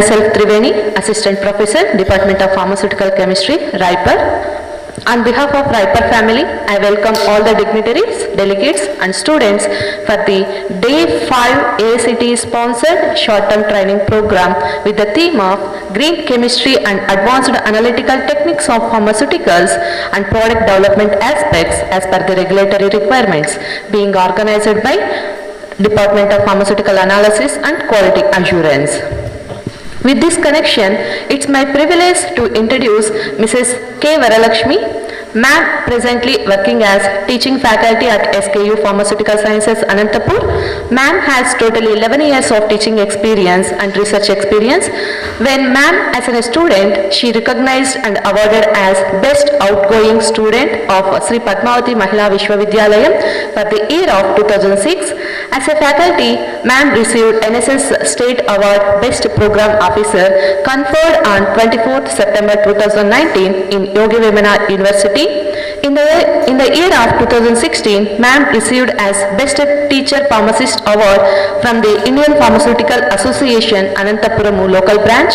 myself Triveni, Assistant Professor, Department of Pharmaceutical Chemistry, Raipur. On behalf of Raipur family, I welcome all the dignitaries, delegates and students for the Day 5 AICTE sponsored short-term training program with the theme of Green Chemistry and Advanced Analytical Techniques of Pharmaceuticals and Product Development Aspects as per the regulatory requirements, being organized by Department of Pharmaceutical Analysis and Quality Assurance. With this connection, it's my privilege to introduce Mrs. K. Varalakshmi, Ma'am, presently working as teaching faculty at SKU Pharmaceutical Sciences, Anantapur. Ma'am has totally 11 years of teaching experience and research experience. When Ma'am as a student, she recognized and awarded as Best Outgoing Student of Sri Padmavati Mahila Vishwavidyalayam for the year of 2006. As a faculty, Ma'am received NSS State Award Best Program Officer conferred on 24th September 2019 in Yogi Vemana University. In the year of 2016, Ma'am received as Best Teacher Pharmacist Award from the Indian Pharmaceutical Association Anantapuram Local Branch.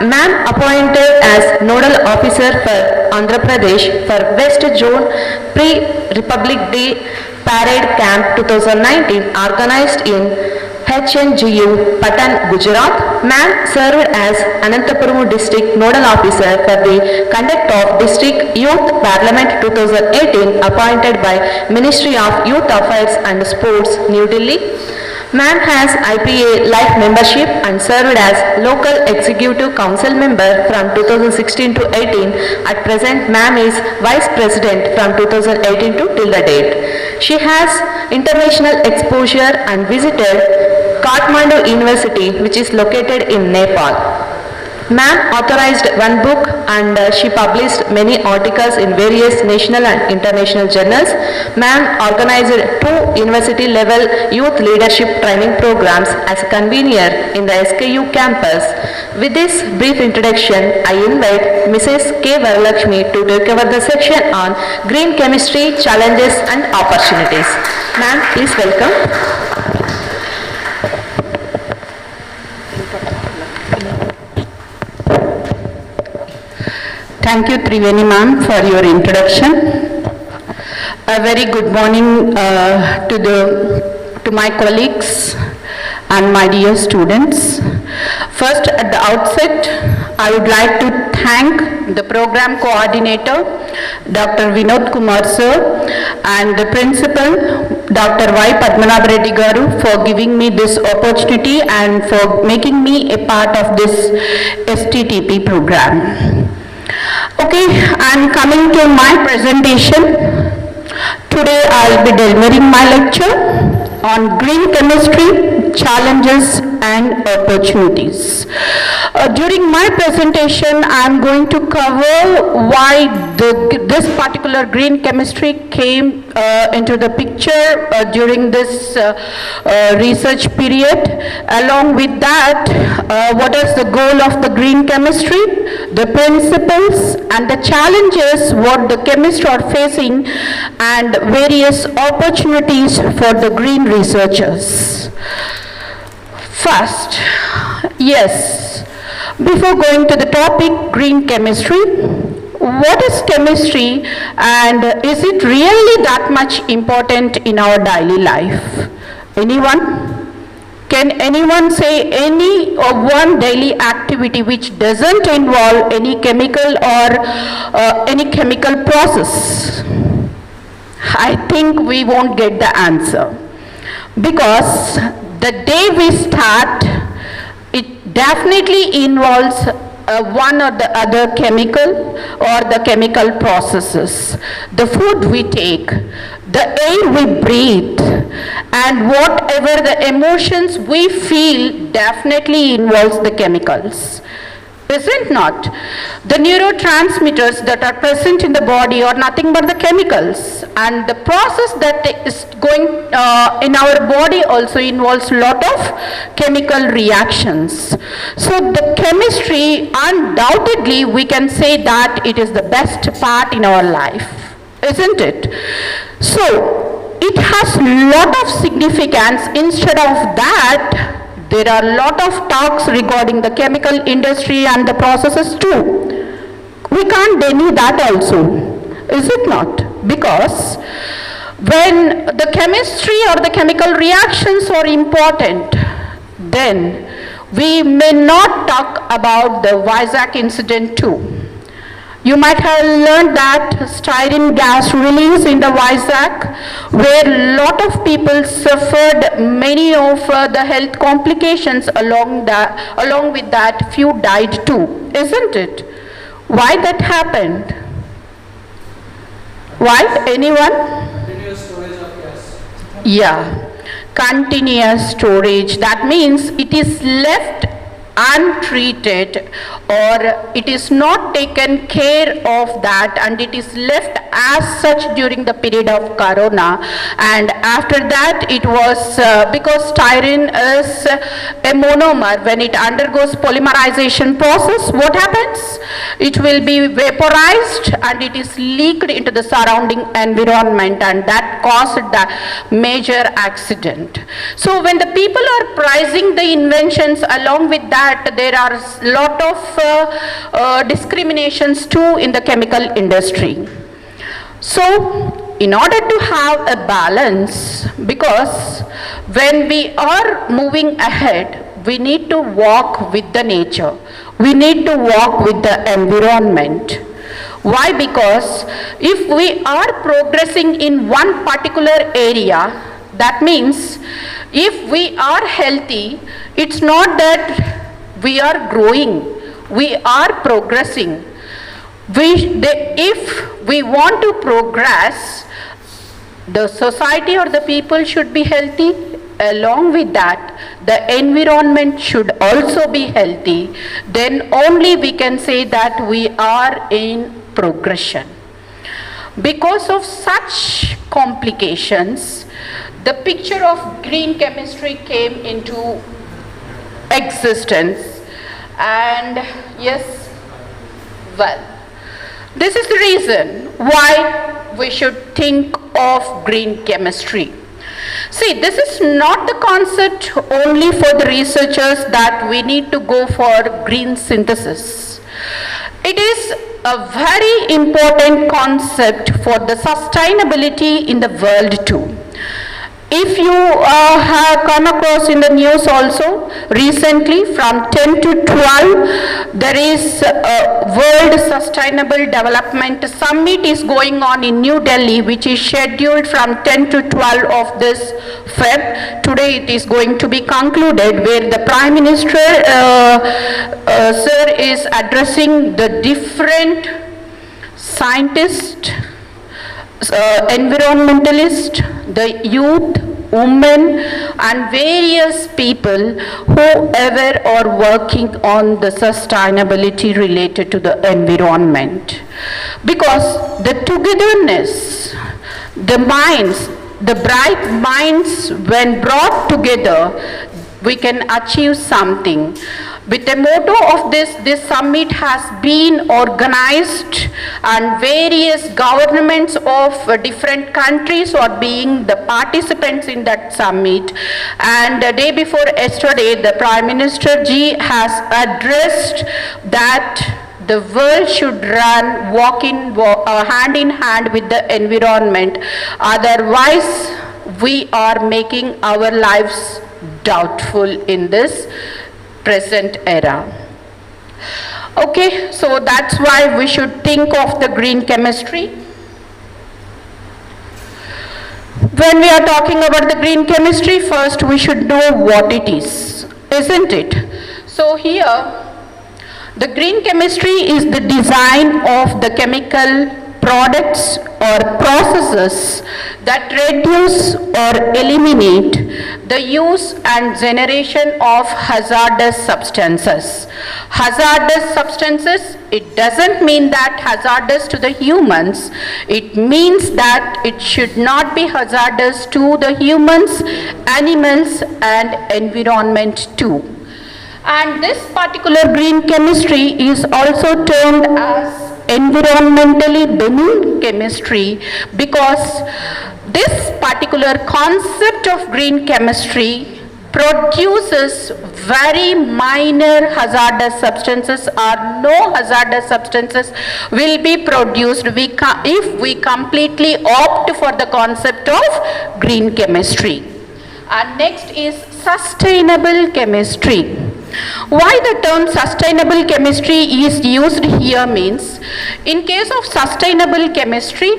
Ma'am appointed as Nodal Officer for Andhra Pradesh for West Zone Pre-Republic Day Parade Camp 2019 organized in HNGU, Patan, Gujarat. Ma'am served as Anantapuram District Nodal Officer for the conduct of District Youth Parliament 2018 appointed by Ministry of Youth Affairs and Sports, New Delhi. Ma'am has IPA Life membership and served as Local Executive Council member from 2016 to 18. At present, Ma'am is Vice President from 2018 to till the date. She has international exposure and visited Kathmandu University, which is located in Nepal. Ma'am authorized one book and she published many articles in various national and international journals. Ma'am organized 2 university-level youth leadership training programs as a convener in the SKU campus. With this brief introduction, I invite Mrs. K. Varalakshmi to take over the section on green chemistry, challenges and opportunities. Ma'am, please welcome. Thank you, Triveni ma'am, for your introduction. A very good morning to my colleagues and my dear students. First, at the outset, I would like to thank the program coordinator, Dr. Vinod Kumar sir, and the principal, Dr. Y. Padmanabh Reddy Garu, for giving me this opportunity and for making me a part of this STTP program. Okay, I'm coming to my presentation. Today I'll be delivering my lecture on green chemistry, challenges and opportunities. During my presentation, I'm going to cover why this particular green chemistry came into the picture during this research period. Along with that, what is the goal of the green chemistry, the principles and the challenges what the chemists are facing, and various opportunities for the green researchers. First, yes, before going to the topic green chemistry, what is chemistry and is it really that much important in our daily life? Anyone? Can anyone say any or one daily activity which doesn't involve any chemical or any chemical process? I think we won't get the answer, because the day we start, it definitely involves one or the other chemical or the chemical processes. The food we take, the air we breathe, and whatever the emotions we feel definitely involves the chemicals. Is it not? The neurotransmitters that are present in the body are nothing but the chemicals, and the process that is going in our body also involves a lot of chemical reactions. So the chemistry, undoubtedly we can say that it is the best part in our life, isn't it? So it has a lot of significance. Instead of that, There are a lot of talks regarding the chemical industry and the processes too. We can't deny that also, is it not? Because when the chemistry or the chemical reactions are important, then we may not talk about the Vizag incident too. You might have learned that styrene gas release in the Vizag, where a lot of people suffered many of the health complications along with that few died too, isn't it? Why that happened? Why? Anyone? Continuous storage of gas. Yeah, continuous storage. That means it is left untreated or it is not taken care of that and it is left as such during the period of Corona, and after that it was because styrene is a monomer. When it undergoes polymerization process, what happens? It will be vaporized and it is leaked into the surrounding environment, and that caused the major accident. So when the people are pricing the inventions, along with that there are a lot of discriminations too in the chemical industry. So in order to have a balance, because when we are moving ahead, we need to walk with the nature. We need to walk with the environment. Why? Because if we are progressing in one particular area, that means if we are healthy, it's not that we are growing, we are progressing. If we want to progress, the society or the people should be healthy. Along with that, the environment should also be healthy. Then only we can say that we are in progression. Because of such complications, the picture of green chemistry came into existence. And yes, well, this is the reason why we should think of green chemistry. See, this is not the concept only for the researchers that we need to go for green synthesis. It is a very important concept for the sustainability in the world too. If you have come across in the news also, recently from 10 to 12, there is a World Sustainable Development Summit is going on in New Delhi, which is scheduled from 10 to 12 of this Feb. Today it is going to be concluded, where the Prime Minister, sir, is addressing the different scientists, environmentalists, the youth, women and various people whoever are working on the sustainability related to the environment. Because the togetherness, the minds, the bright minds, when brought together, we can achieve something. With the motto of this summit has been organized, and various governments of different countries are being the participants in that summit. And the day before yesterday, the Prime Minister Ji has addressed that the world should run hand in hand with the environment. Otherwise, we are making our lives doubtful in this present era. Okay, so that's why we should think of the green chemistry. When we are talking about the green chemistry, first we should know what it is, isn't it? So here, the green chemistry is the design of the chemical products or processes that reduce or eliminate the use and generation of hazardous substances. Hazardous substances, it doesn't mean that hazardous to the humans. It means that it should not be hazardous to the humans, animals and environment too. And this particular green chemistry is also termed as environmentally benign chemistry, because this particular concept of green chemistry produces very minor hazardous substances or no hazardous substances will be produced if we completely opt for the concept of green chemistry. And next is sustainable chemistry. Why the term sustainable chemistry is used here means, in case of sustainable chemistry,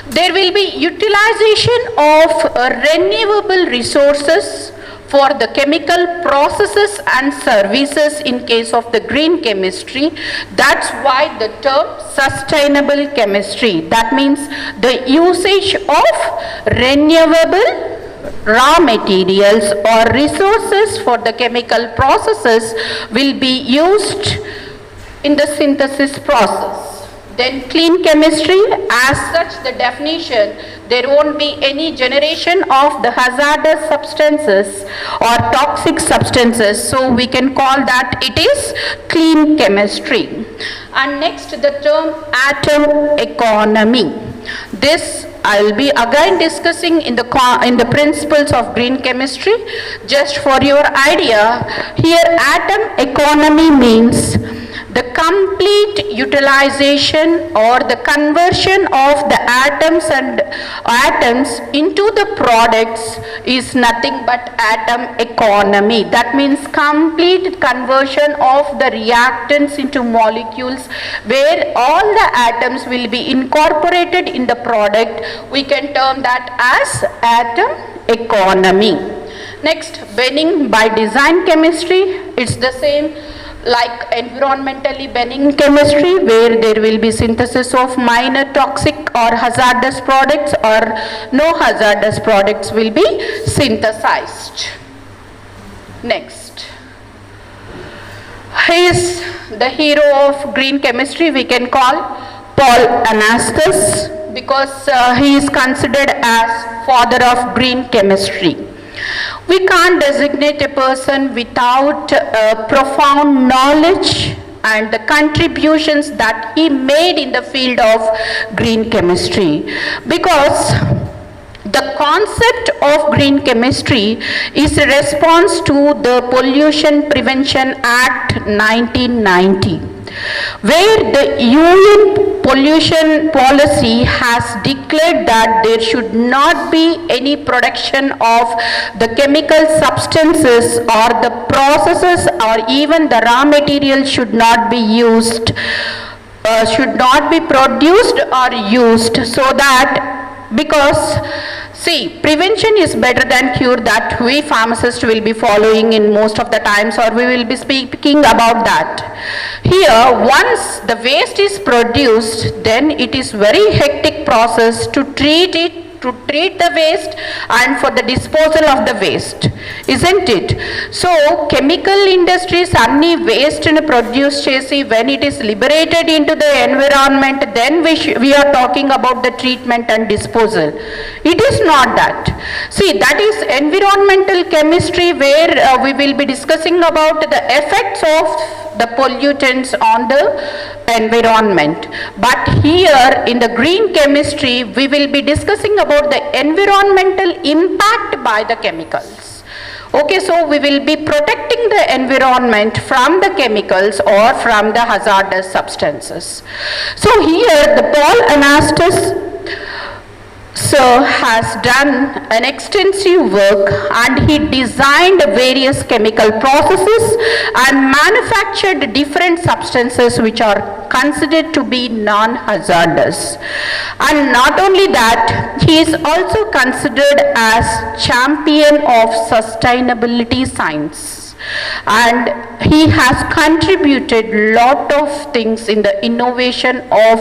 there will be utilization of renewable resources for the chemical processes and services in case of the green chemistry. That's why the term sustainable chemistry. That means the usage of renewable raw materials or resources for the chemical processes will be used in the synthesis process. Then clean chemistry, as such the definition, there won't be any generation of the hazardous substances or toxic substances, so we can call that it is clean chemistry. And next the term atom economy. This I will be again discussing in the principles of green chemistry. Just for your idea, here atom economy means the complete utilization or the conversion of the atoms into the products is nothing but atom economy. That means complete conversion of the reactants into molecules where all the atoms will be incorporated in the product. We can term that as atom economy. Next, Benning by design chemistry. It's the same like environmentally benign chemistry, where there will be synthesis of minor toxic or hazardous products, or no hazardous products will be synthesized. Next, he is the hero of green chemistry. We can call Paul Anastas, because he is considered as father of green chemistry. We can't designate a person without profound knowledge and the contributions that he made in the field of green chemistry, because the concept of green chemistry is a response to the Pollution Prevention Act 1990, where the UN pollution policy has declared that there should not be any production of the chemical substances, or the processes or even the raw material should not be used, should not be produced or used, so that, because see, prevention is better than cure, that we pharmacists will be following in most of the times, or we will be speaking about that. Here, once the waste is produced, then it is very hectic process to treat it, to treat the waste and for the disposal of the waste, isn't it? So, chemical industries any waste produce chesi, when it is liberated into the environment, then we are talking about the treatment and disposal. It is not that. See, that is environmental chemistry, where we will be discussing about the effects of the pollutants on the environment. But here in the green chemistry, we will be discussing about the environmental impact by the chemicals. Okay, so we will be protecting the environment from the chemicals or from the hazardous substances. So here the Paul Anastas sir has done an extensive work, and he designed various chemical processes and manufactured different substances which are considered to be non-hazardous. And not only that, he is also considered as champion of sustainability science, and he has contributed lot of things in the innovation of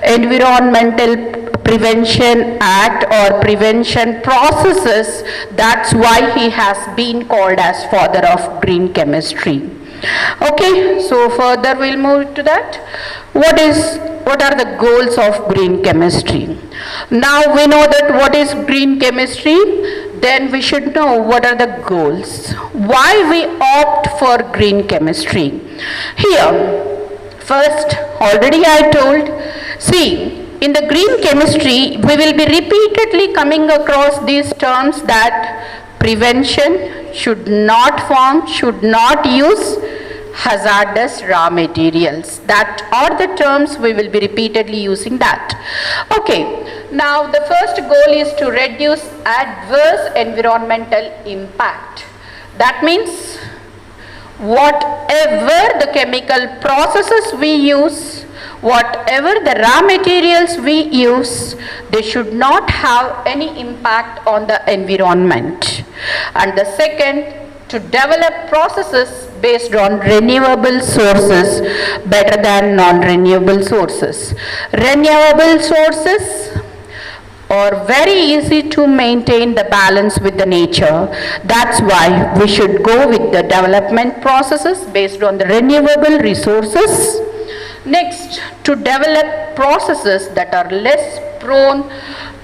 environmental prevention act or prevention processes. That's why he has been called as father of green chemistry. Okay, so further we'll move to that. What are the goals of green chemistry? Now we know that what is green chemistry, then we should know what are the goals. Why we opt for green chemistry? Here, first, already I told, see, in the green chemistry, we will be repeatedly coming across these terms that prevention, should not form, should not use hazardous raw materials. That are the terms we will be repeatedly using that. Okay, now the first goal is to reduce adverse environmental impact. That means whatever the chemical processes we use, whatever the raw materials we use, they should not have any impact on the environment. And the second, to develop processes based on renewable sources better than non-renewable sources. Renewable sources are very easy to maintain the balance with the nature. That's why we should go with the development processes based on the renewable resources. Next, to develop processes that are less prone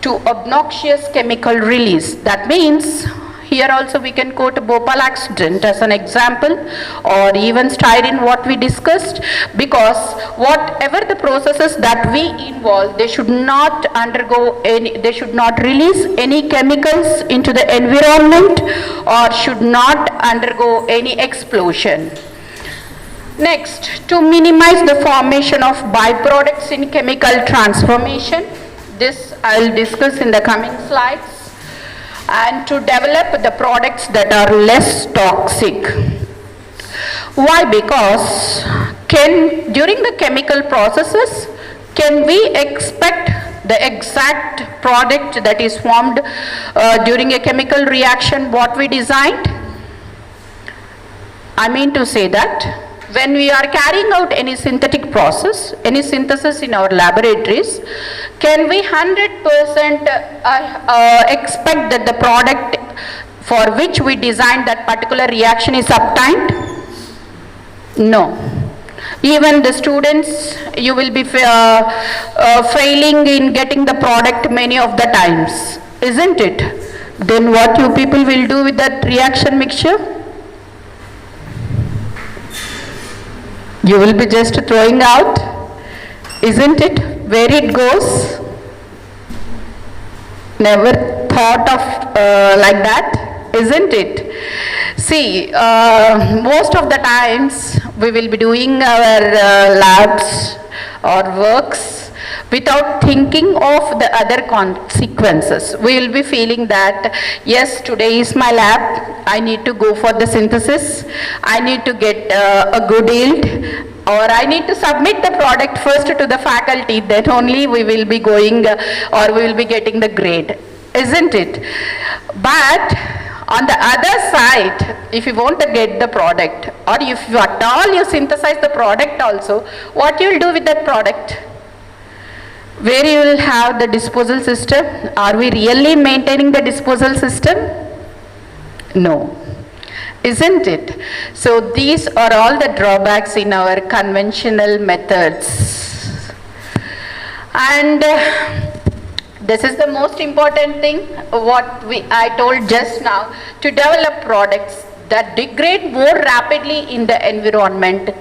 to obnoxious chemical release. That means, here also we can quote Bhopal accident as an example, or even styrene what we discussed, because whatever the processes that we involve, they should not undergo any, they should not release any chemicals into the environment or should not undergo any explosion. Next, to minimize the formation of byproducts in chemical transformation. This I will discuss in the coming slides. And to develop the products that are less toxic. Why? Because during the chemical processes, can we expect the exact product that is formed during a chemical reaction what we designed? I mean to say that when we are carrying out any synthetic process, any synthesis in our laboratories, can we 100% expect that the product for which we designed that particular reaction is obtained? No. Even the students, you will be failing in getting the product many of the times, isn't it? Then what you people will do with that reaction mixture? You will be just throwing out, isn't it? Where it goes? Never thought of like that, isn't it? See, most of the times we will be doing our labs or works without thinking of the other consequences. We will be feeling that, yes, today is my lab, I need to go for the synthesis, I need to get a good yield, or I need to submit the product first to the faculty, then only we will be going or we will be getting the grade, isn't it? But on the other side, if you want to get the product, or if you at all you synthesize the product also, what you will do with that product? Where you will have the disposal system? Are we really maintaining the disposal system? No. Isn't it? So these are all the drawbacks in our conventional methods. And this is the most important thing, what I told just now, to develop products that degrade more rapidly in the environment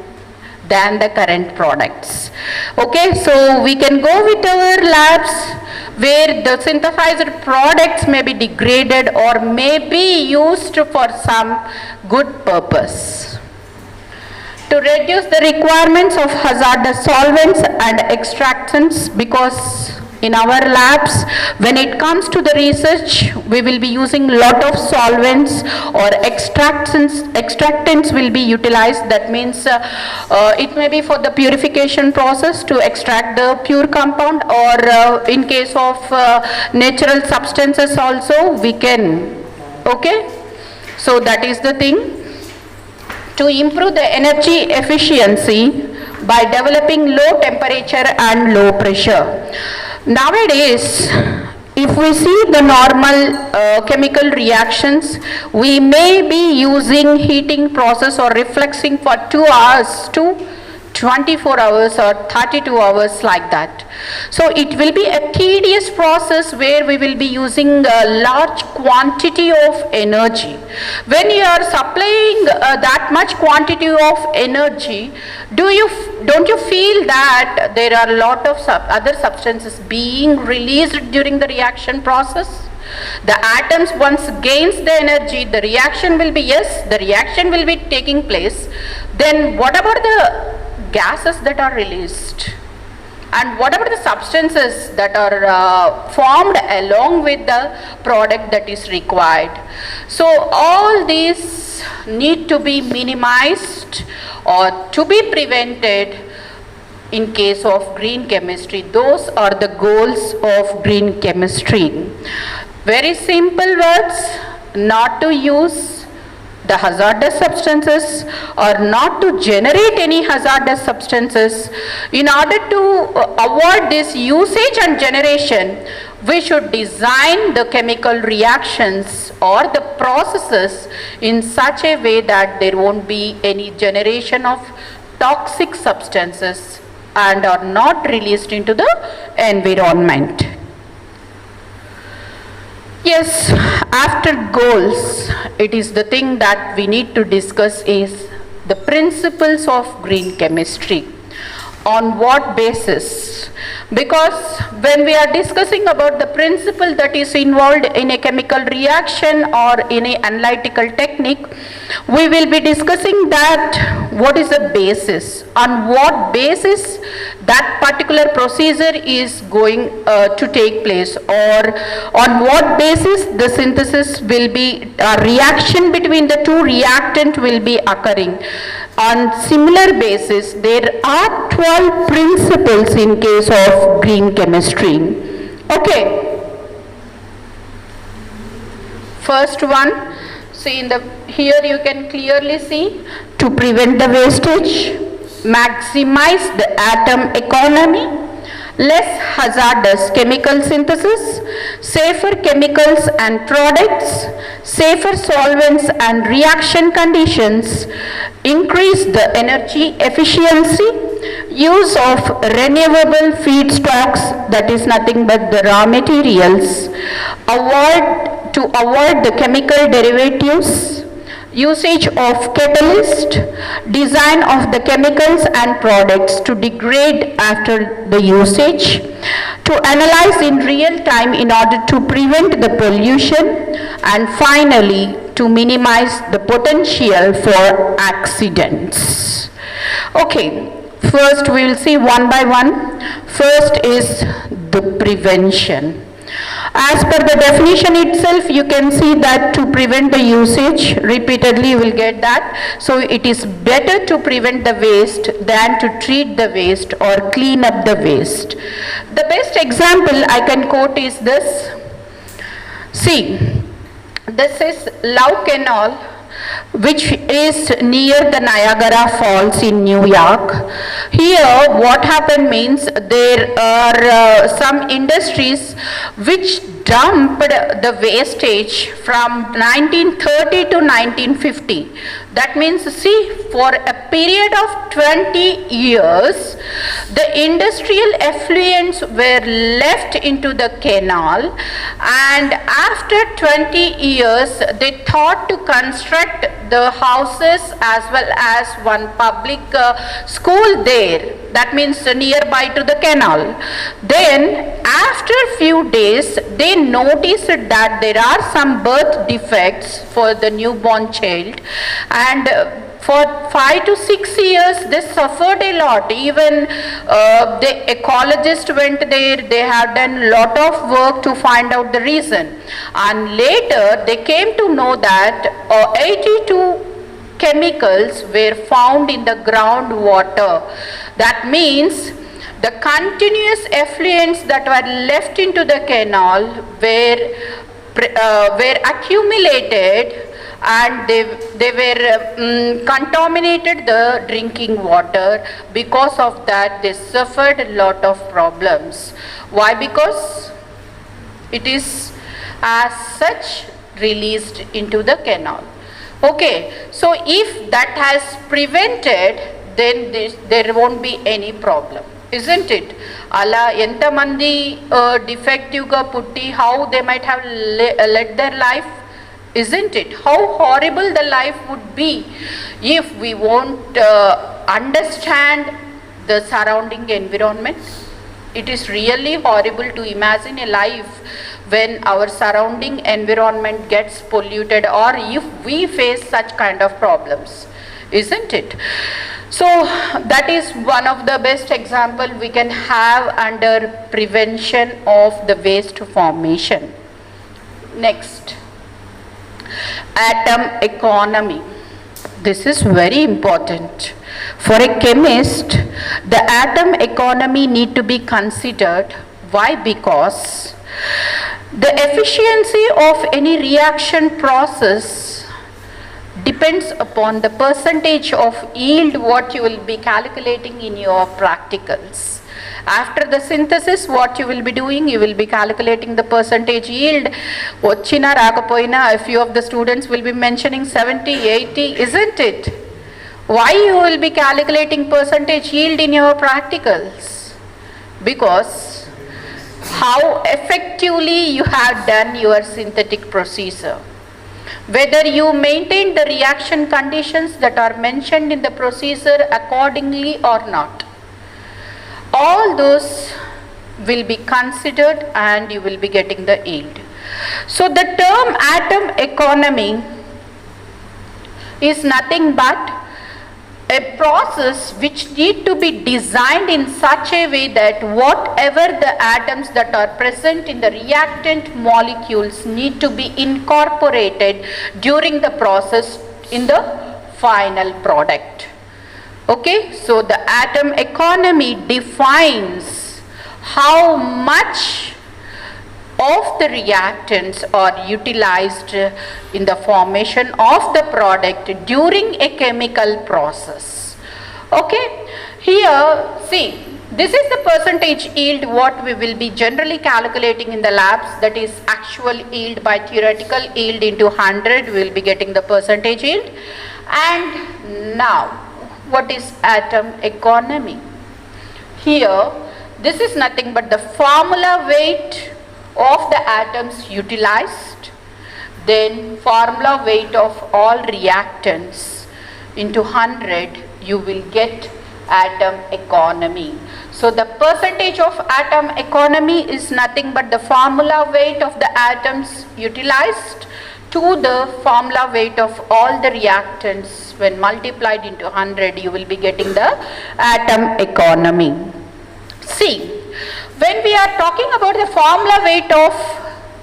than the current products. Okay, so we can go with our labs where the synthesized products may be degraded or may be used for some good purpose. To reduce the requirements of hazardous solvents and extractants, because in our labs, when it comes to the research, we will be using lot of solvents or extractants will be utilized. That means it may be for the purification process to extract the pure compound, or in case of natural substances also we can. Okay, so that is the thing. To improve the energy efficiency by developing low temperature and low pressure. Nowadays, if we see the normal chemical reactions, we may be using heating process or refluxing for 2 hours to 24 hours or 32 hours like that. So it will be a tedious process where we will be using a large quantity of energy. When you are supplying that much quantity of energy, don't you feel that there are a lot of other substances being released during the reaction process? The atoms once gains the energy, the reaction will be, yes, the reaction will be taking place. Then what about the gases that are released? And what about the substances that are formed along with the product that is required? So all these need to be minimized or to be prevented in case of green chemistry. Those are the goals of green chemistry. Very simple words, not to use the hazardous substances or not to generate any hazardous substances. In order to avoid this usage and generation, we should design the chemical reactions or the processes in such a way that there won't be any generation of toxic substances and are not released into the environment. Yes, after goals, it is the thing that we need to discuss is the principles of green chemistry. On what basis? Because when we are discussing about the principle that is involved in a chemical reaction or in an analytical technique, we will be discussing that what is the basis, on what basis that particular procedure is going to take place, or on what basis the synthesis will be, reaction between the two reactant will be occurring. On similar basis, there are 12 principles in case of green chemistry. Okay. First one, see here you can clearly see, to prevent the wastage, maximize the atom economy, less hazardous chemical synthesis, safer chemicals and products, safer solvents and reaction conditions, increase the energy efficiency, use of renewable feedstocks, that is nothing but the raw materials, to avoid the chemical derivatives, usage of catalyst, design of the chemicals and products to degrade after the usage, to analyze in real time in order to prevent the pollution, and finally to minimize the potential for accidents. Okay, first we will see one by one. First is the prevention. As per the definition itself, you can see that to prevent the usage, repeatedly you will get that. So it is better to prevent the waste than to treat the waste or clean up the waste. The best example I can quote is this. See, this is Love Canal, which is near the Niagara Falls in New York. Here what happened means there are some industries which dumped the wastage from 1930 to 1950. That means, see, for a period of 20 years, the industrial effluents were left into the canal, and after 20 years, they thought to construct the houses as well as one public school there. That means nearby to the canal. Then after few days, they noticed that there are some birth defects for the newborn child, and for 5 to 6 years they suffered a lot. Even the ecologist went there, they have done lot of work to find out the reason, and later they came to know that 82 chemicals were found in the groundwater. That means the continuous effluents that were left into the canal were accumulated, and they were contaminated the drinking water. Because of that, they suffered a lot of problems. Why? Because it is as such released into the canal. Okay, so if that has prevented, then there won't be any problem, isn't it? Ala enta mandi defective ga putti, how they might have led their life, isn't it? How horrible the life would be if we won't understand the surrounding environment. It is really horrible to imagine a life when our surrounding environment gets polluted or if we face such kind of problems, isn't it? So that is one of the best example we can have under prevention of the waste formation. Next, atom economy. This is very important. For a chemist, the atom economy need to be considered. Why? Because the efficiency of any reaction process depends upon the percentage of yield what you will be calculating in your practicals. After the synthesis, what you will be doing, you will be calculating the percentage yield. Vachina rakapoyina, a few of the students will be mentioning 70, 80, isn't it? Why you will be calculating percentage yield in your practicals? Because how effectively you have done your synthetic procedure. Whether you maintain the reaction conditions that are mentioned in the procedure accordingly or not. All those will be considered and you will be getting the yield. So the term atom economy is nothing but a process which need to be designed in such a way that whatever the atoms that are present in the reactant molecules need to be incorporated during the process in the final product. Okay, so the atom economy defines how much of the reactants are utilized in the formation of the product during a chemical process. Okay, here see, this is the percentage yield what we will be generally calculating in the labs, that is actual yield by theoretical yield into 100, we will be getting the percentage yield. And now, what is atom economy? Here, this is nothing but the formula weight of the atoms utilized, then formula weight of all reactants into 100, you will get atom economy. So the percentage of atom economy is nothing but the formula weight of the atoms utilized to the formula weight of all the reactants. When multiplied into 100, you will be getting the atom economy. See, when we are talking about the formula weight of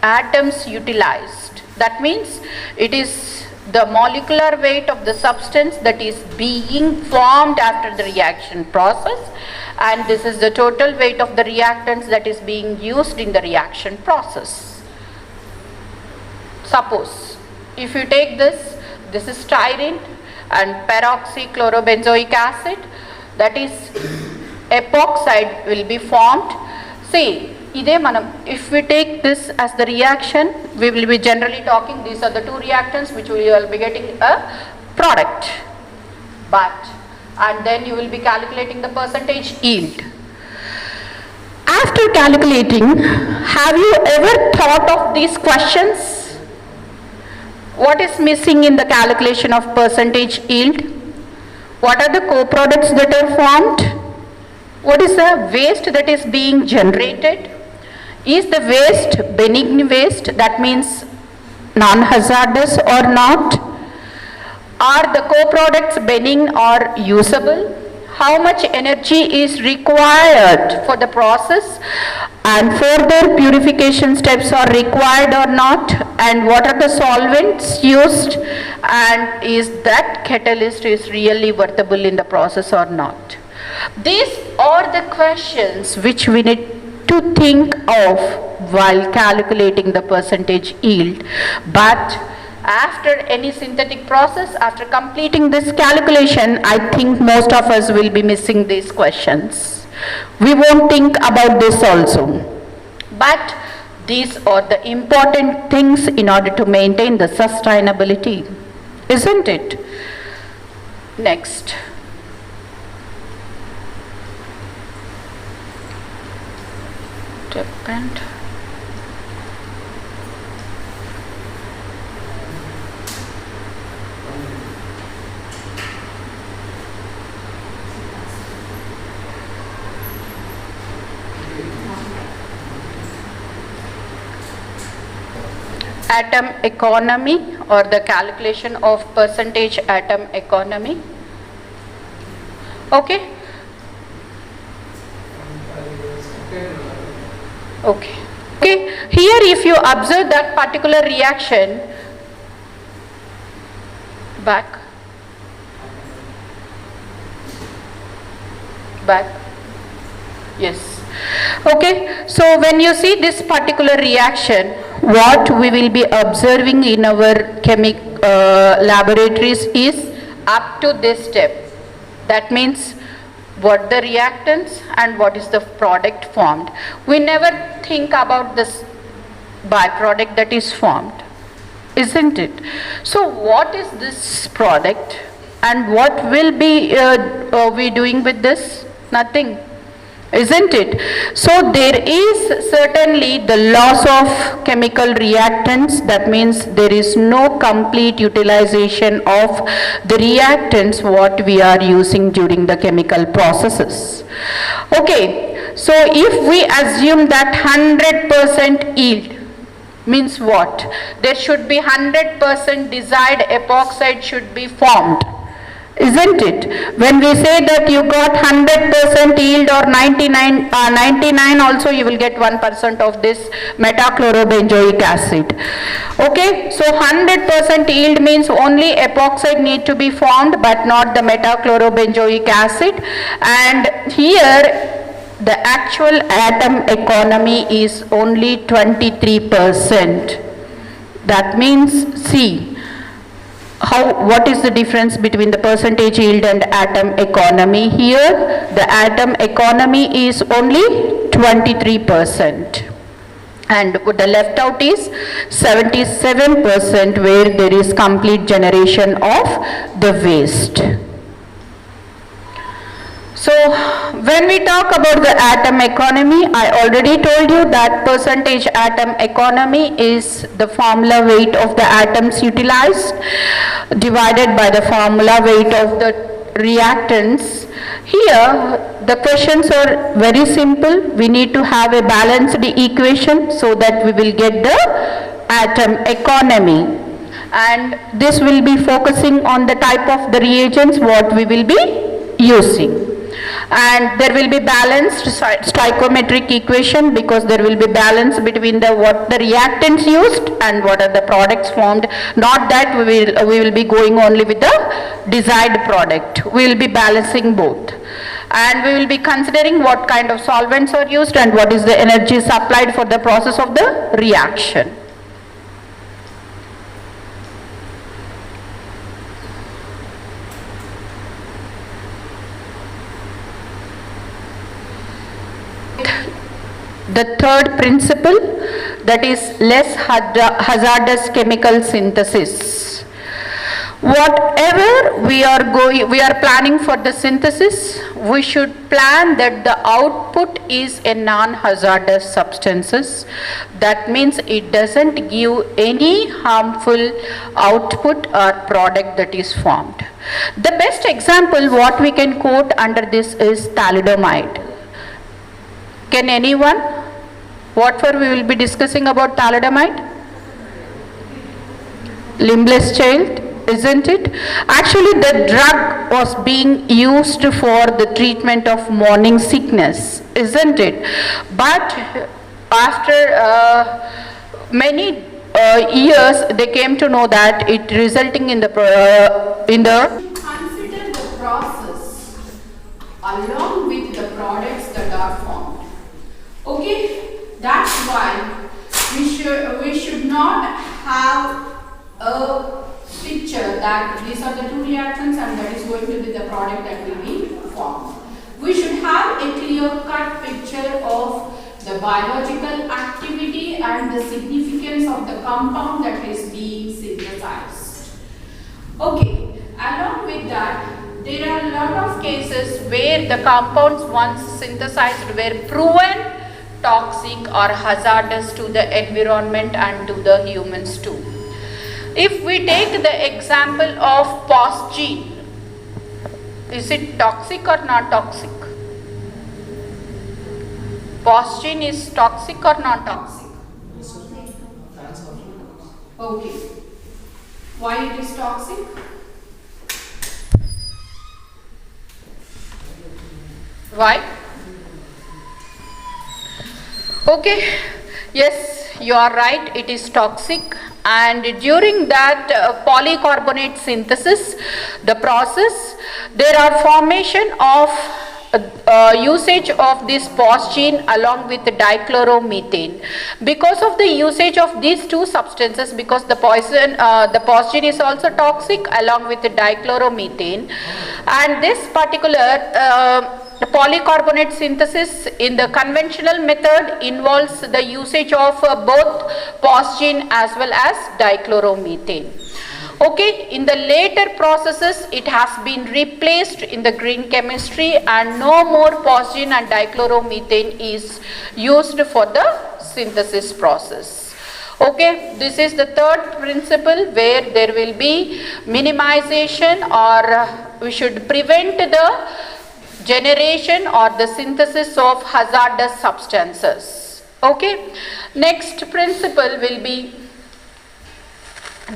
atoms utilized, that means it is the molecular weight of the substance that is being formed after the reaction process, and this is the total weight of the reactants that is being used in the reaction process. Suppose if you take this is styrene and peroxychlorobenzoic acid, that is epoxide will be formed. See, if we take this as the reaction, we will be generally talking, these are the two reactants which we will be getting a product. And then you will be calculating the percentage yield. After calculating, have you ever thought of these questions? What is missing in the calculation of percentage yield? What are the co-products that are formed? What is the waste that is being generated? Is the waste benign waste, that means non-hazardous or not? Are the co-products benign or usable? How much energy is required for the process, and further purification steps are required or not, and what are the solvents used, and is that catalyst is really workable in the process or not? These are the questions which we need to think of while calculating the percentage yield. But after any synthetic process, after completing this calculation, I think most of us will be missing these questions. We won't think about this also. But these are the important things in order to maintain the sustainability, isn't it? Next. Depend. atom economy or the calculation of percentage atom economy. Okay? Okay. Okay. Here if you observe that particular reaction, back. Yes. Okay. So when you see this particular reaction, what we will be observing in our laboratories is up to this step. That means what the reactants and what is the product formed. We never think about this byproduct that is formed, isn't it? So what is this product and what will be we doing with this? Nothing, isn't it? So there is certainly the loss of chemical reactants. That means there is no complete utilization of the reactants what we are using during the chemical processes. Okay, so if we assume that 100% yield, means what? There should be 100% desired epoxide should be formed, isn't it? When we say that you got 100% yield or 99 also, you will get 1% of this metachlorobenzoic acid. Okay, so 100% yield means only epoxide need to be formed but not the metachlorobenzoic acid. And here the actual atom economy is only 23%. That means, see, what is the difference between the percentage yield and atom economy? Here, the atom economy is only 23%. And the left out is 77% where there is complete generation of the waste. So when we talk about the atom economy, I already told you that percentage atom economy is the formula weight of the atoms utilized divided by the formula weight of the reactants. Here the questions are very simple. We need to have a balanced equation so that we will get the atom economy. And this will be focusing on the type of the reagents what we will be using. And there will be balanced stoichiometric equation because there will be balance between the what the reactants used and what are the products formed. Not that we will be going only with the desired product. We will be balancing both. And we will be considering what kind of solvents are used and what is the energy supplied for the process of the reaction. The third principle, that is less hazardous chemical synthesis. Whatever we are planning for the synthesis, we should plan that the output is a non-hazardous substances. That means it doesn't give any harmful output or product that is formed. The best example what we can quote under this is thalidomide. Can anyone? What for we will be discussing about thalidomide? Limbless child, isn't it? Actually the drug was being used for the treatment of morning sickness, isn't it? But after many years they came to know that it resulting in the consider the process along with the products that are formed. Okay, that's why we should not have a picture that these are the two reactants and that is going to be the product that will be formed. We should have a clear-cut picture of the biological activity and the significance of the compound that is being synthesized. Okay, along with that, there are a lot of cases where the compounds once synthesized were proven toxic or hazardous to the environment and to the humans too. If we take the example of phosgene, is it toxic or not toxic? Phosgene is toxic or not toxic? Okay. Why it is toxic? Why? Okay, yes, you are right, it is toxic, and during that polycarbonate synthesis, the process, there are formation of usage of this phosgene along with the dichloromethane. Because of the usage of these two substances, because the phosgene is also toxic along with the dichloromethane, and this particular the polycarbonate synthesis in the conventional method involves the usage of both phosgene as well as dichloromethane. Okay, in the later processes it has been replaced in the green chemistry and no more phosgene and dichloromethane is used for the synthesis process. Okay, this is the third principle where there will be minimization, or we should prevent the generation or the synthesis of hazardous substances. Okay, next principle will be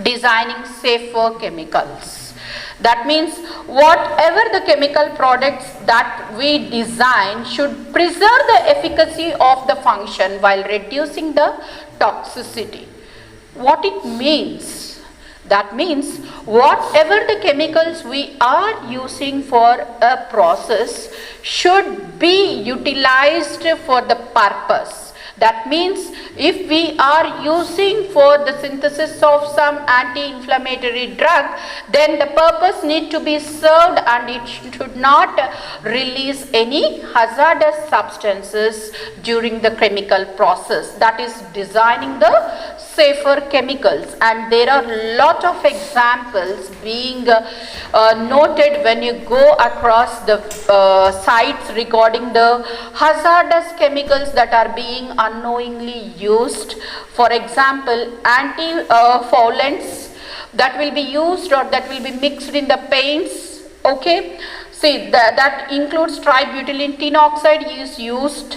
designing safer chemicals. That means whatever the chemical products that we design should preserve the efficacy of the function while reducing the toxicity. What it means? That means whatever the chemicals we are using for a process should be utilized for the purpose. That means if we are using for the synthesis of some anti-inflammatory drug, then the purpose need to be served and it should not release any hazardous substances during the chemical process. That is designing the safer chemicals, and there are lot of examples being noted when you go across the sites regarding the hazardous chemicals that are being unknowingly used. For example, anti-foulants that will be used or that will be mixed in the paints. Okay, see that includes tributylene tin oxide is used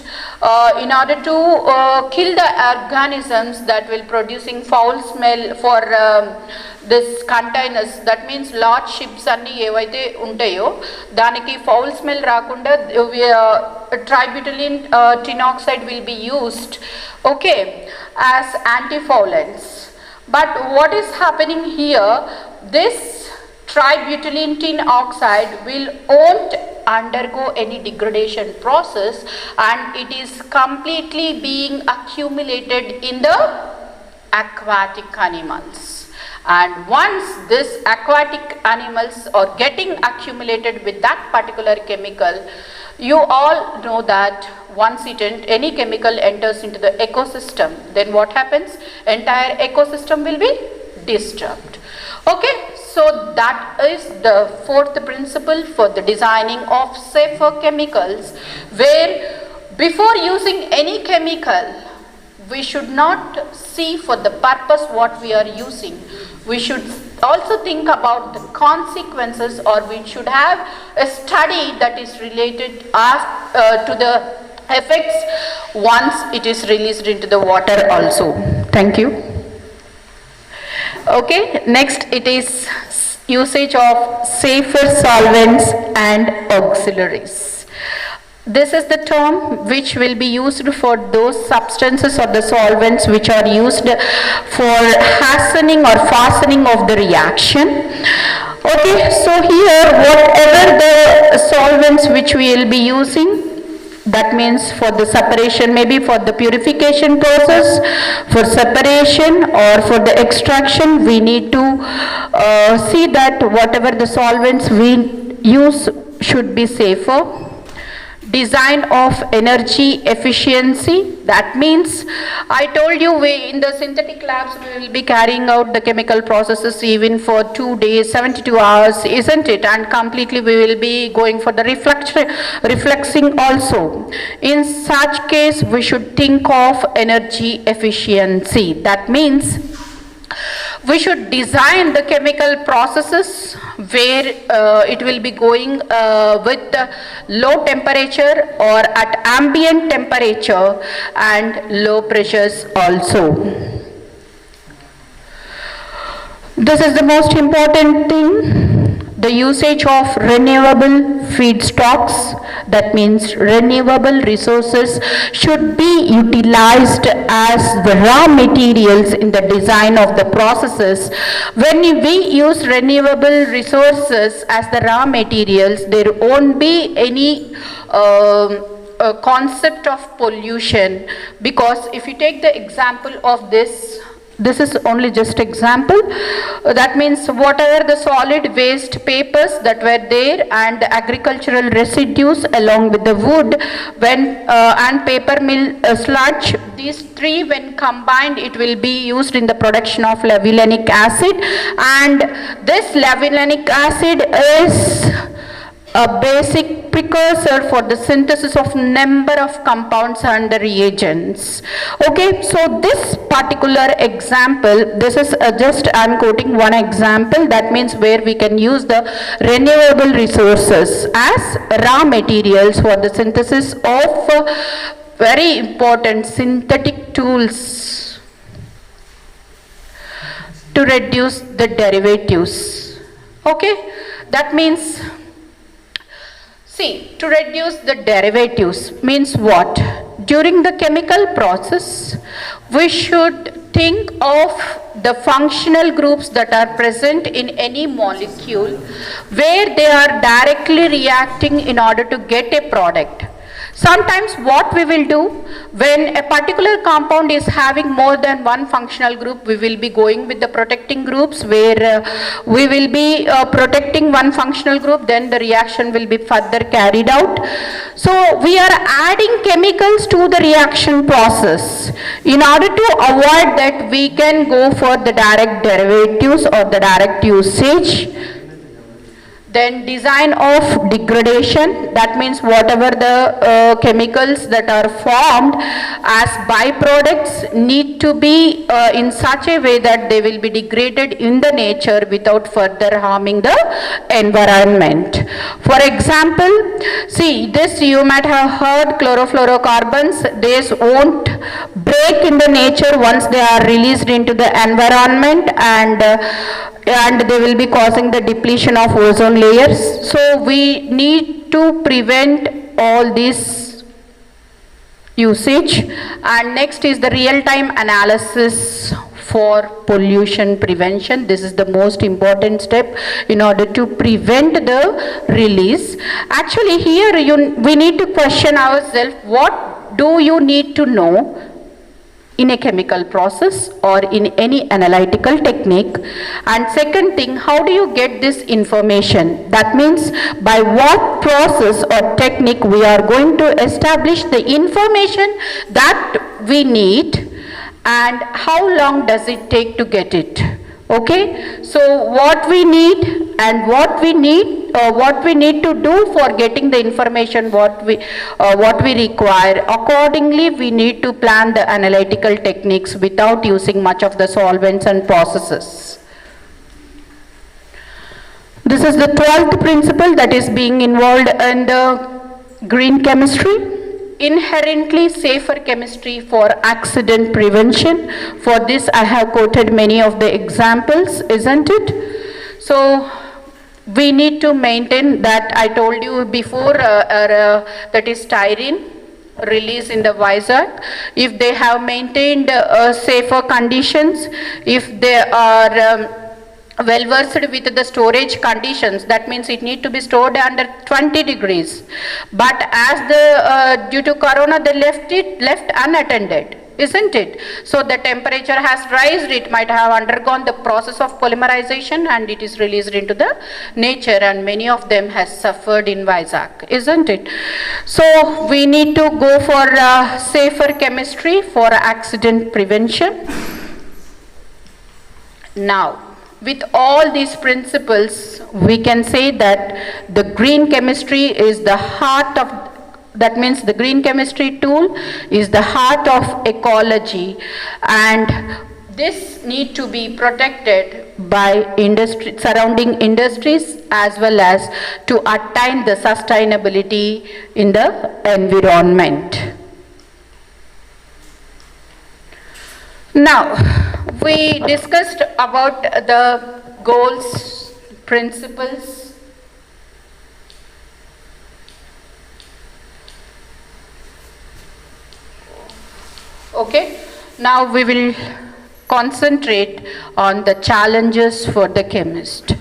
in order to kill the organisms that will producing foul smell for this containers. That means large ships anni evaithe untayo daniki foul smell raakunda tributylene tin oxide will be used, okay, as antifoulants. But what is happening here, this tributylene tin oxide won't undergo any degradation process and it is completely being accumulated in the aquatic animals. And once this aquatic animals are getting accumulated with that particular chemical, you all know that once any chemical enters into the ecosystem, then what happens? Entire ecosystem will be disturbed. Okay, so that is the fourth principle for the designing of safer chemicals, where before using any chemical, we should not see for the purpose what we are using. We should also think about the consequences, or we should have a study that is related to the effects once it is released into the water also. Thank you. Okay, next it is usage of safer solvents and auxiliaries. This is the term which will be used for those substances or the solvents which are used for hastening or fastening of the reaction. Okay, so here whatever the solvents which we will be using, that means for the separation, maybe for the purification process, for separation or for the extraction, we need to see that whatever the solvents we use should be safer. Design of energy efficiency, that means I told you in the synthetic labs we will be carrying out the chemical processes even for 2 days, 72 hours, isn't it? And completely we will be going for the reflexing also. In such case we should think of energy efficiency. That means we should design the chemical processes where it will be going with low temperature or at ambient temperature and low pressures also. This is the most important thing, the usage of renewable feedstocks, that means renewable resources should be utilized as the raw materials in the design of the processes. When we use renewable resources as the raw materials, there won't be any concept of pollution, because if you take the example of this is only just example. That means whatever the solid waste papers that were there and the agricultural residues along with the wood and paper mill sludge, these three when combined it will be used in the production of levulinic acid, and this levulinic acid is a basic precursor for the synthesis of number of compounds and the reagents. Okay, so this particular example, this is just I'm quoting one example, that means where we can use the renewable resources as raw materials for the synthesis of very important synthetic tools to reduce the derivatives. Okay, that means, see, to reduce the derivatives means what? During the chemical process, we should think of the functional groups that are present in any molecule where they are directly reacting in order to get a product. Sometimes what we will do, when a particular compound is having more than one functional group, we will be going with the protecting groups where we will be protecting one functional group, then the reaction will be further carried out. So we are adding chemicals to the reaction process. In order to avoid that, we can go for the direct derivatives or the direct usage. Then design of degradation, that means whatever the chemicals that are formed as byproducts need to be in such a way that they will be degraded in the nature without further harming the environment. For example, see this, you might have heard chlorofluorocarbons, they won't break in the nature once they are released into the environment, and they will be causing the depletion of ozone layers. So we need to prevent all this usage. And next is the real-time analysis for pollution prevention. This is the most important step in order to prevent the release. Actually here we need to question ourselves, what do you need to know in a chemical process or in any analytical technique? And second thing, how do you get this information? That means by what process or technique we are going to establish the information that we need, and how long does it take to get it? Okay, so what we need and what we need to do for getting the information what we require. Accordingly, we need to plan the analytical techniques without using much of the solvents and processes. This is the 12th principle that is being involved in the green chemistry. Inherently safer chemistry for accident prevention. For this I have quoted many of the examples, isn't it? So we need to maintain that I told you before, that is styrene release in the Vizag. If they have maintained safer conditions, if they are well versed with the storage conditions, that means it need to be stored under 20 degrees. But as the due to corona they left unattended, isn't it? So the temperature has risen, it might have undergone the process of polymerization and it is released into the nature, and many of them has suffered in Vizag, isn't it? So we need to go for safer chemistry for accident prevention. Now, with all these principles, we can say that the green chemistry is the heart of, that means the green chemistry tool is the heart of ecology, and this need to be protected by industry, surrounding industries, as well as to attain the sustainability in the environment. Now, We discussed about the goals, principles. Okay, now we will concentrate on the challenges for the chemist.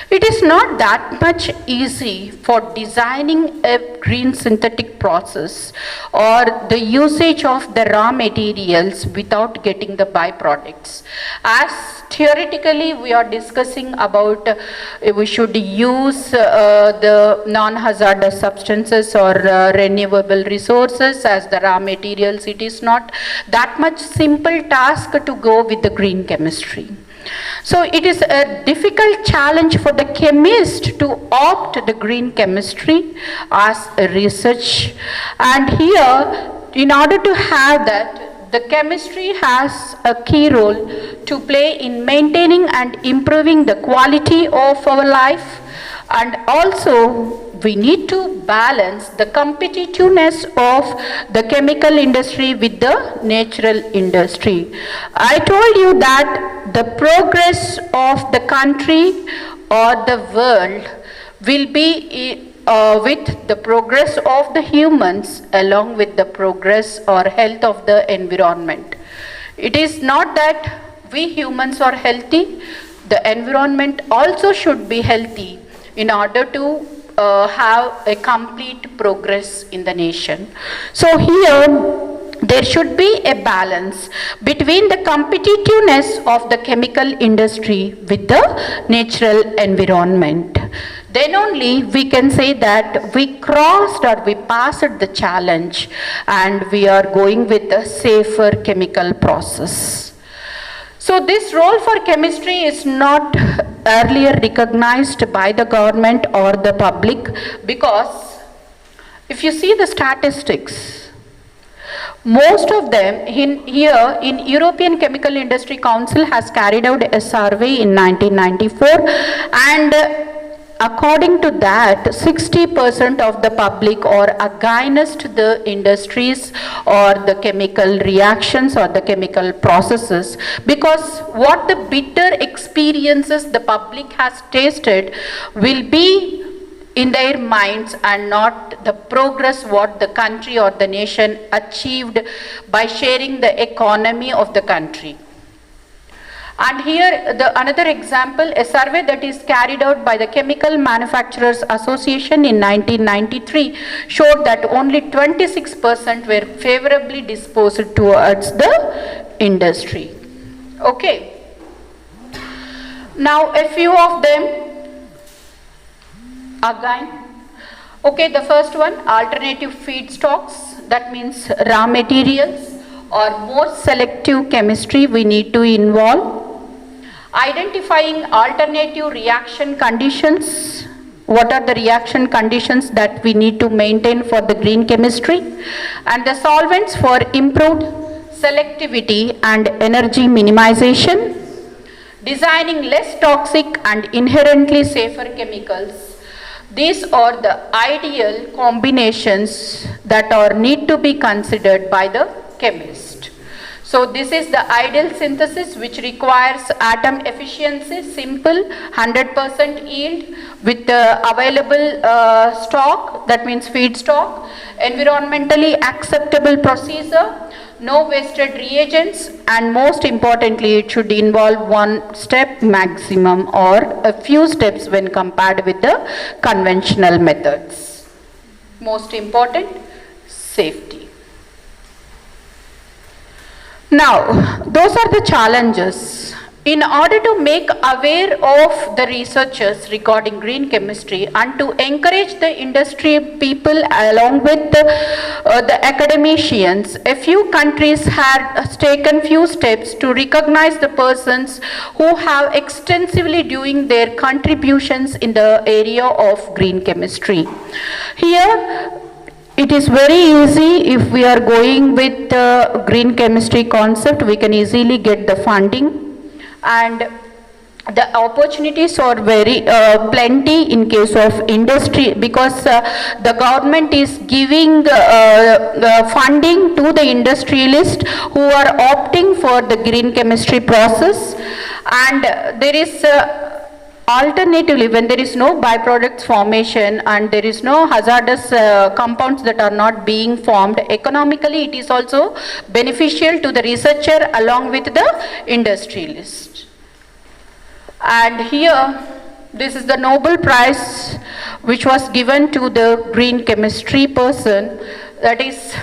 It is not that much easy for designing a green synthetic process or the usage of the raw materials without getting the byproducts. As theoretically we are discussing about we should use the non-hazardous substances or renewable resources as the raw materials, it is not that much simple task to go with the green chemistry. So it is a difficult challenge for the chemist to opt the green chemistry as a research. And here, in order to have that, the chemistry has a key role to play in maintaining and improving the quality of our life, and also we need to balance the competitiveness of the chemical industry with the natural industry. I told you that the progress of the country or the world will be with the progress of the humans along with the progress or health of the environment. It is not that we humans are healthy, the environment also should be healthy in order to have a complete progress in the nation. So here there should be a balance between the competitiveness of the chemical industry with the natural environment. Then only we can say that we crossed or we passed the challenge and we are going with a safer chemical process. So this role for chemistry is not earlier recognized by the government or the public, because if you see the statistics, most of them in European Chemical Industry Council has carried out a survey in 1994, and according to that, 60% of the public are against the industries or the chemical reactions or the chemical processes, because what the bitter experiences the public has tasted will be in their minds and not the progress what the country or the nation achieved by sharing the economy of the country. And here another example, a survey that is carried out by the Chemical Manufacturers Association in 1993 showed that only 26% were favorably disposed towards the industry. Okay. Now a few of them again. Okay, the first one, alternative feedstocks, that means raw materials or more selective chemistry we need to involve. Identifying alternative reaction conditions. What are the reaction conditions that we need to maintain for the green chemistry? And the solvents for improved selectivity and energy minimization. Designing less toxic and inherently safer chemicals. These are the ideal combinations that are need to be considered by the chemist. So this is the ideal synthesis which requires atom efficiency, simple, 100% yield with the available stock, that means feedstock, environmentally acceptable procedure, no wasted reagents, and most importantly it should involve one step maximum or a few steps when compared with the conventional methods. Most important, safety. Now, those are the challenges. In order to make aware of the researchers regarding green chemistry and to encourage the industry people along with the academicians, a few countries had taken few steps to recognize the persons who have extensively doing their contributions in the area of green chemistry. Here, it is very easy if we are going with the green chemistry concept, we can easily get the funding. And the opportunities are very plenty in case of industry, because the government is giving funding to the industrialists who are opting for the green chemistry process. And there is alternatively, when there is no byproducts formation and there is no hazardous compounds that are not being formed, economically it is also beneficial to the researcher along with the industrialist. And here, this is the Nobel Prize which was given to the green chemistry person, that is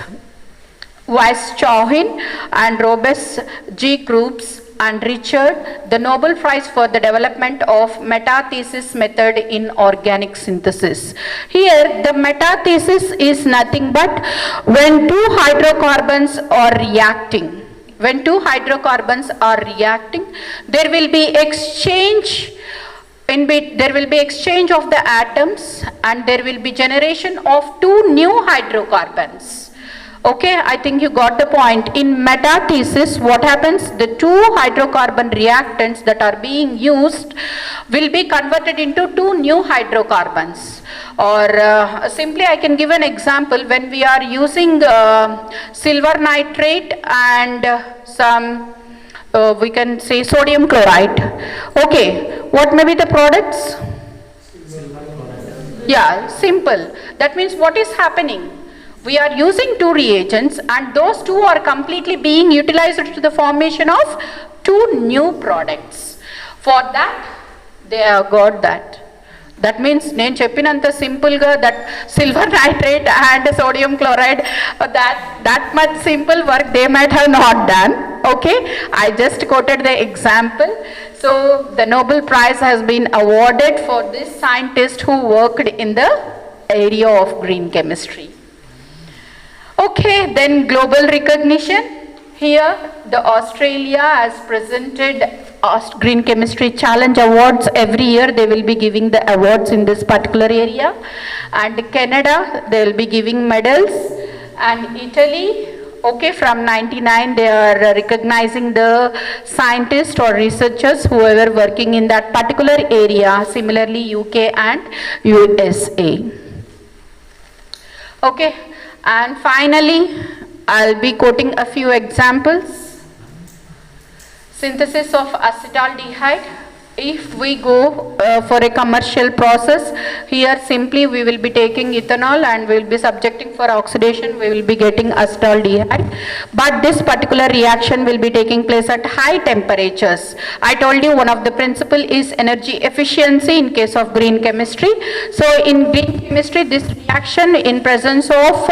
Weiss Chauhin and Robes G. Groups and Richard, the Nobel Prize for the development of metathesis method in organic synthesis. Here, the metathesis is nothing but when two hydrocarbons are reacting. When two hydrocarbons are reacting, there will be exchange of the atoms, and there will be generation of two new hydrocarbons. Okay, I think you got the point. In metathesis, what happens? The two hydrocarbon reactants that are being used will be converted into two new hydrocarbons. Or simply I can give an example. When we are using silver nitrate and some we can say sodium chloride. Okay, what may be the products? Yeah, simple. That means what is happening? We are using two reagents and those two are completely being utilized to the formation of two new products. For that, they have got that. That means నేను చెప్పినంత simple గా that silver nitrate and sodium chloride, that much simple work they might have not done. Okay, I just quoted the example. So the Nobel Prize has been awarded for this scientist who worked in the area of green chemistry. Okay, then global recognition. Here, the Australia has presented Green Chemistry Challenge Awards. Every year they will be giving the awards in this particular area. And Canada, they will be giving medals. And Italy, okay, from 99 they are recognizing the scientists or researchers whoever working in that particular area. Similarly, UK and USA. Okay. And finally, I'll be quoting a few examples. Synthesis of acetaldehyde. If we go for a commercial process, here simply we will be taking ethanol and we will be subjecting for oxidation, we will be getting acetaldehyde. But this particular reaction will be taking place at high temperatures. I told you one of the principle is energy efficiency in case of green chemistry. So in green chemistry, this reaction in presence of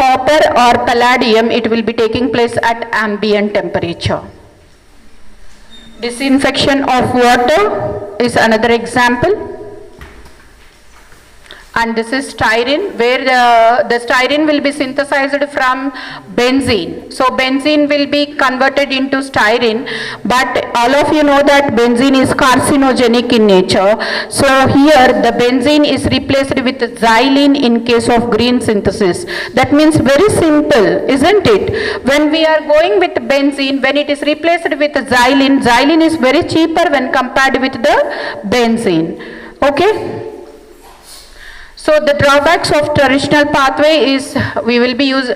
copper or palladium, it will be taking place at ambient temperature. Disinfection of water is another example. And this is styrene, where the styrene will be synthesized from benzene. So benzene will be converted into styrene, but all of you know that benzene is carcinogenic in nature. So here the benzene is replaced with xylene in case of green synthesis. That means very simple, isn't it? When we are going with benzene, when it is replaced with xylene, xylene is very cheaper when compared with the benzene. Okay? So the drawbacks of traditional pathway is we will be use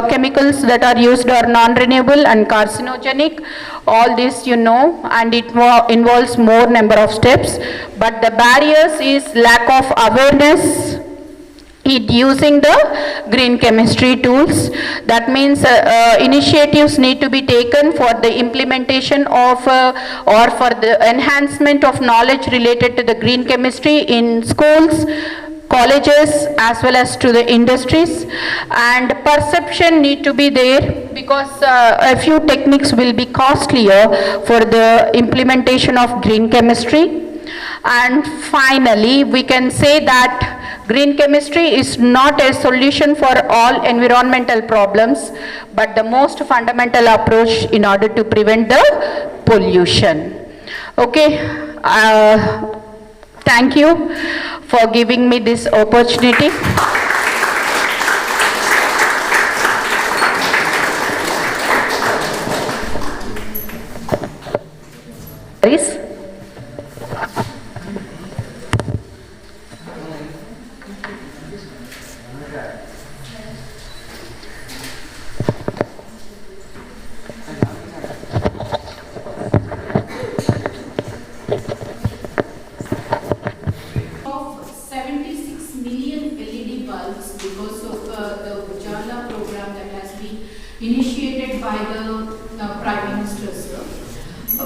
chemicals that are used are non-renewable and carcinogenic. All this you know, and it involves more number of steps. But the barriers is lack of awareness in using the green chemistry tools. That means initiatives need to be taken for the implementation of or for the enhancement of knowledge related to the green chemistry in schools, colleges as well as to the industries, and perception need to be there because a few techniques will be costlier for the implementation of green chemistry. And finally, we can say that green chemistry is not a solution for all environmental problems, but the most fundamental approach in order to prevent the pollution. Okay. Thank you for giving me this opportunity.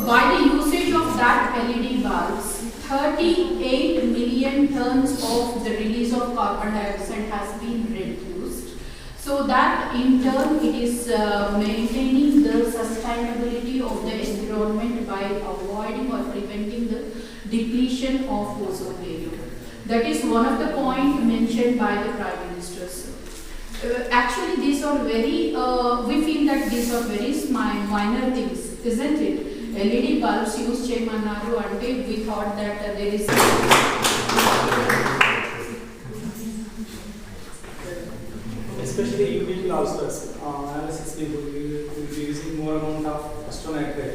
by the usage of that LED bulbs, 38 million tons of the release of carbon dioxide has been reduced. So that in turn it is maintaining the sustainability of the environment by avoiding or preventing the depletion of ozone layer. That is one of the points mentioned by the Prime Minister. Actually, these are very, we feel that these are very minor things, isn't it? LED bulbs use cheymannaru ante we thought that there is Especially UV clusters, analysis people will be using more amount of astronacrid.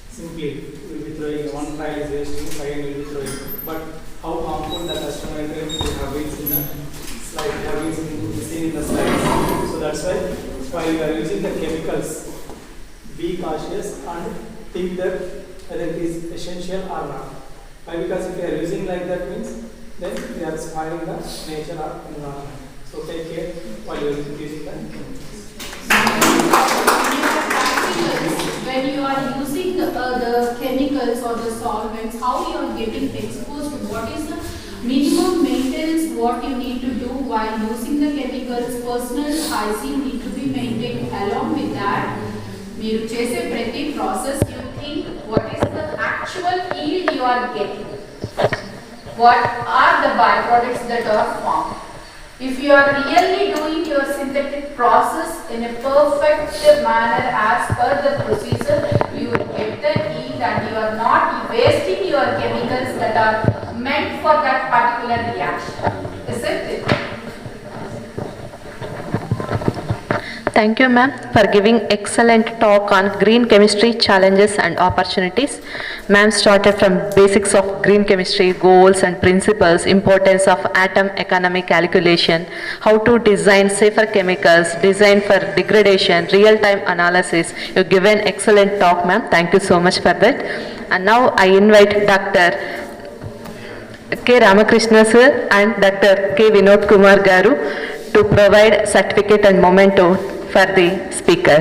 Simply, we will be throwing one trial is wasting, second will be throwing. But how harmful that astronacrid we have been in the slide, have been seen in the slides. So that's why while we are using the chemicals, be cautious and think that whether it is essential or not. Why? Because if we are using like that means then we are spoiling the nature or environment. So take care while you are using the chemicals. when you are using the chemicals or the solvents, how you are getting exposed, what is the minimum maintenance what you need to do while using the chemicals, personal hygiene need to be maintained. Along with that, మీరు చేసే ప్రతి process you think what is the actual yield you are getting, what are the byproducts that are formed. If you are really doing your synthetic process in a perfect manner as per the procedure, you will get the yield and you are not wasting your chemicals that are meant for that particular reaction, isn't it? Thank you, ma'am, for giving excellent talk on green chemistry challenges and opportunities. Ma'am started from basics of green chemistry, goals and principles, importance of atom economic calculation, how to design safer chemicals, design for degradation, real-time analysis. You given excellent talk, ma'am. Thank you so much for that. And now I invite Dr. K. Ramakrishna sir and Dr. K. Vinod Kumar garu to provide certificate and memento for the speaker.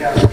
Yeah.